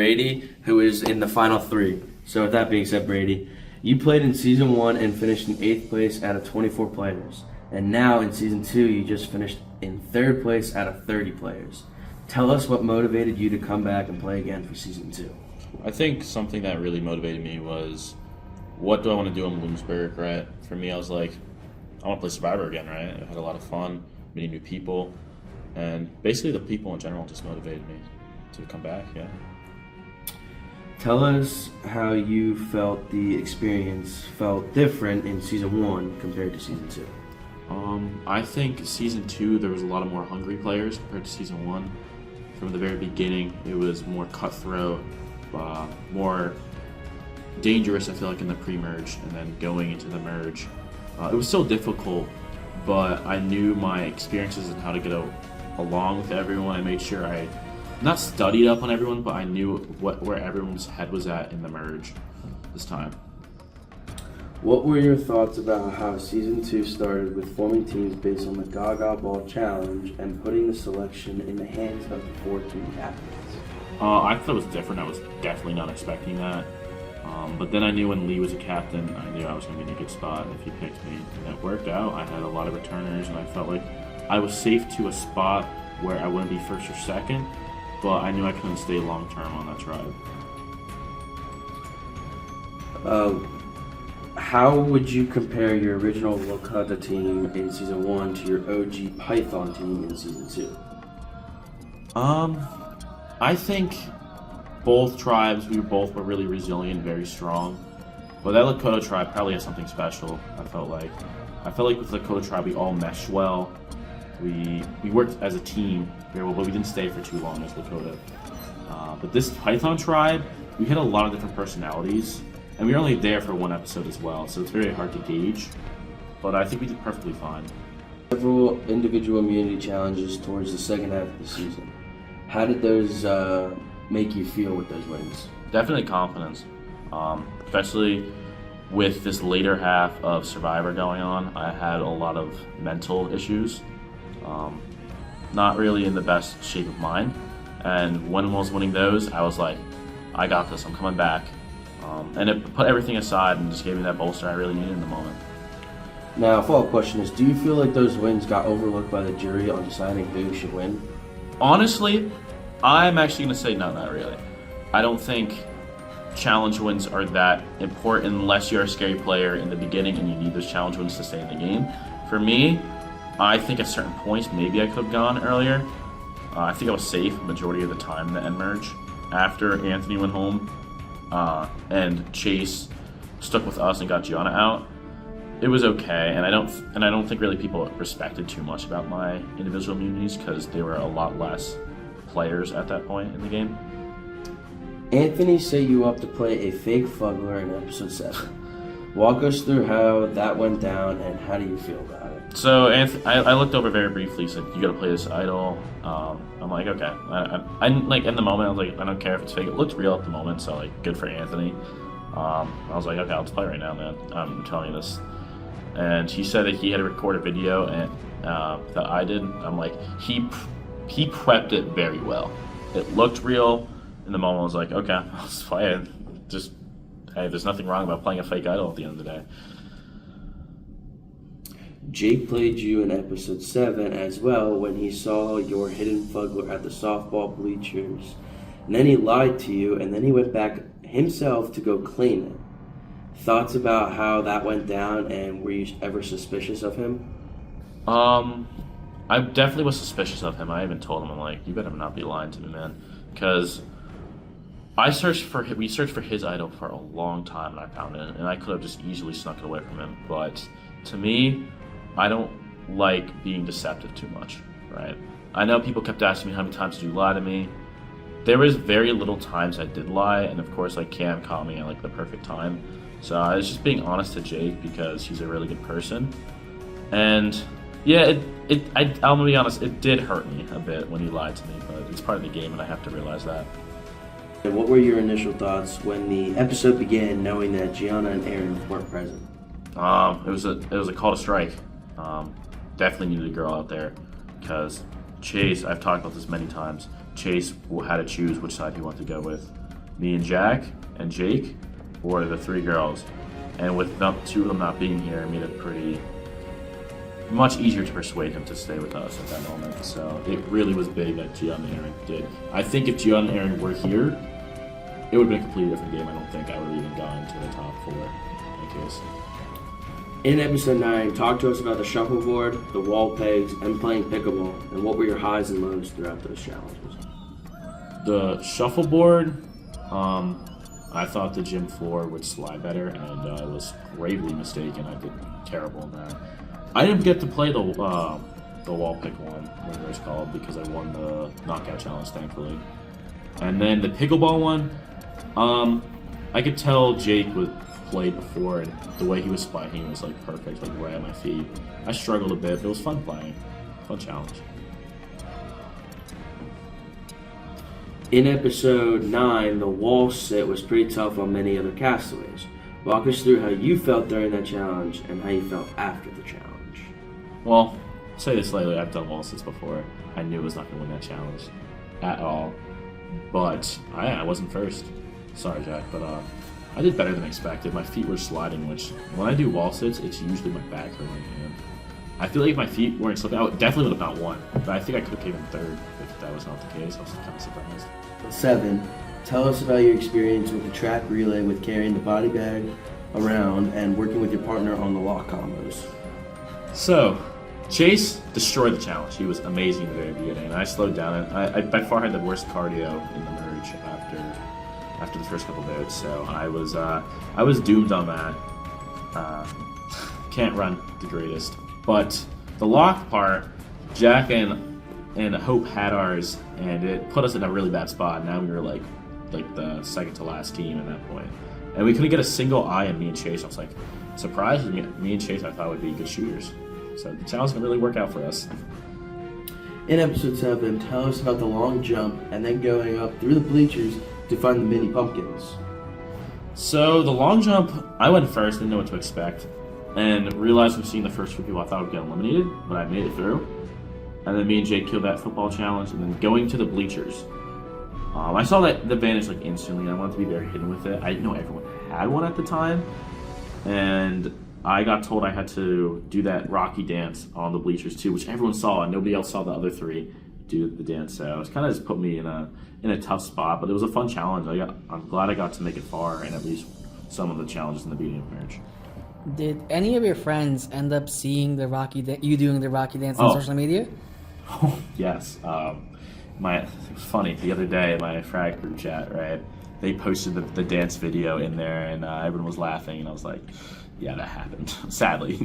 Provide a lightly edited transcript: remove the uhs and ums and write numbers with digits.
Brady, who is in the final three. So with that being said, Brady, you played in Season 1 and finished in 8th place out of 24 players. And now in Season 2, you just finished in 3rd place out of 30 players. Tell us what motivated you to come back and play again for Season 2. I think something that really motivated me was, what do I want to do in Bloomsburg, right? For me, I was like, I want to play Survivor again, right? I had a lot of fun meeting new people, and basically the people in general just motivated me to come back, yeah. Tell us how you felt the experience felt different in Season 1 compared to Season 2. I think Season 2, there was a lot of more hungry players compared to Season 1. From the very beginning, it was more cutthroat, more dangerous, I feel like, in the pre-merge, and then going into the merge. It was still difficult, but I knew my experiences and how to get along with everyone. I made sure I not studied up on everyone, but I knew where everyone's head was at in the merge this time. What were your thoughts about how Season 2 started with forming teams based on the Gaga Ball Challenge and putting the selection in the hands of the 4 team captains? I thought it was different. I was definitely not expecting that. But then I knew when Lee was a captain, I knew I was going to be in a good spot if he picked me. And it worked out. I had a lot of returners, and I felt like I was safe to a spot where I wouldn't be first or second, but I knew I couldn't stay long term on that tribe. How would you compare your original Lakota team in Season 1 to your OG Python team in Season 2? I think both tribes, we both were really resilient, very strong. But that Lakota tribe probably has something special, I felt like. With the Lakota tribe, we all meshed well. We worked as a team very well, but we didn't stay for too long as Lakota. But this Python tribe, we had a lot of different personalities, and we were only there for one episode as well, so it's very hard to gauge. But I think we did perfectly fine. Several individual immunity challenges towards the second half of the season. How did those make you feel with those wins? Definitely confidence, especially with this later half of Survivor going on. I had a lot of mental issues, not really in the best shape of mind. And when I was winning those, I was like, I got this, I'm coming back. And it put everything aside and just gave me that bolster I really needed in the moment. Now, follow-up question is, do you feel like those wins got overlooked by the jury on deciding who should win? Honestly, I'm actually going to say no, not really. I don't think challenge wins are that important unless you're a scary player in the beginning and you need those challenge wins to stay in the game. For me, I think at certain points, maybe I could have gone earlier. I think I was safe majority of the time in the end merge. After Anthony went home and Chase stuck with us and got Gianna out, it was okay, and I don't think really people respected too much about my individual immunities because they were a lot less players at that point in the game. Anthony set you up to play a fake fuggler in episode 7. Walk us through how that went down and how do you feel about it? So I looked over very briefly. He said, "You got to play this idol." I'm like, okay. I like in the moment I was like, I don't care if it's fake. It looked real at the moment, so like good for Anthony. I was like, okay, let's play right now, man. I'm telling you this. And he said that he had to record a video and that I did. I'm like, he prepped it very well. It looked real. In the moment, I was like, okay, let's play it. Just, hey, there's nothing wrong about playing a fake idol at the end of the day. Jake played you in episode 7 as well when he saw your hidden fuggler at the softball bleachers. And then he lied to you, and then he went back himself to go claim it. Thoughts about how that went down, and were you ever suspicious of him? I definitely was suspicious of him. I even told him, I'm like, you better not be lying to me, man. Because we searched for his idol for a long time, and I found it, and I could have just easily snuck it away from him. But to me, I don't like being deceptive too much, right? I know people kept asking me, how many times did you lie to me? There was very little times I did lie, and of course, like Cam caught me at like the perfect time. So I was just being honest to Jake because he's a really good person. And yeah, I'm gonna be honest, it did hurt me a bit when he lied to me, but it's part of the game and I have to realize that. And what were your initial thoughts when the episode began, knowing that Gianna and Aaron weren't present? It was a call to strike. Definitely needed a girl out there because Chase, I've talked about this many times, Chase had to choose which side he wanted to go with. me and Jack and Jake, or the 3 girls. And with 2 of them not being here, it made it pretty much easier to persuade him to stay with us at that moment. So it really was big that Gian and Aaron did. I think if Gian and Aaron were here, it would have been a completely different game. I don't think I would have even gone to the top 4 in that case. In episode 9, talk to us about the shuffleboard, the wall pegs, and playing pickleball, and what were your highs and lows throughout those challenges? The shuffleboard, I thought the gym floor would slide better, and I was gravely mistaken. I did terrible in that. I didn't get to play the wall pick one, whatever it's called, because I won the knockout challenge, thankfully. And then the pickleball one, I could tell Jake would play before, and the way he was spiking was like perfect, like right at my feet. I struggled a bit, but it was fun playing, fun challenge. In episode 9, the wall sit was pretty tough on many other castaways. Walk us through how you felt during that challenge and how you felt after the challenge. Well, I'll say this lately, I've done wall sits before. I knew I was not going to win that challenge at all, but I wasn't first. Sorry, Jack, but I did better than expected. My feet were sliding, which when I do wall sits, it's usually my back hurting. And I feel like if my feet weren't slipping, I definitely would have not won. But I think I could have came in 3rd if that was not the case. I was kind of surprised. 7. Tell us about your experience with the track relay with carrying the body bag around and working with your partner on the lock combos. So, Chase destroyed the challenge. He was amazing in the very beginning, and I slowed down. And I by far had the worst cardio in the merge after the first couple minutes. So I was doomed on that. Can't run the greatest, but the lock part, Jack and Hope had ours, and it put us in a really bad spot. Now we were like the second to last team at that point, and we couldn't get a single eye on me and Chase. I was like surprised. Me and Chase I thought would be good shooters, so the challenge didn't really work out for us. In episode 7, tell us about the long jump and then going up through the bleachers to find the mini pumpkins. So the long jump, I went first, didn't know what to expect, and realized from seeing the first 3 people I thought would get eliminated, but I made it through. And then me and Jake killed that football challenge, and then going to the bleachers. I saw that the advantage like instantly, and I wanted to be very hidden with it. I didn't know everyone had one at the time, and I got told I had to do that Rocky dance on the bleachers too, which everyone saw, and nobody else saw the other 3 do the dance. So it's kind of just put me in a tough spot, but it was a fun challenge. I'm glad I got to make it far, and at least some of the challenges in the beginning of marriage. Did any of your friends end up seeing you doing the Rocky dance on social media? Oh, yes. It was funny. The other day, my frat group chat, right? They posted the dance video in there, and everyone was laughing, and I was like, "Yeah, that happened." Sadly.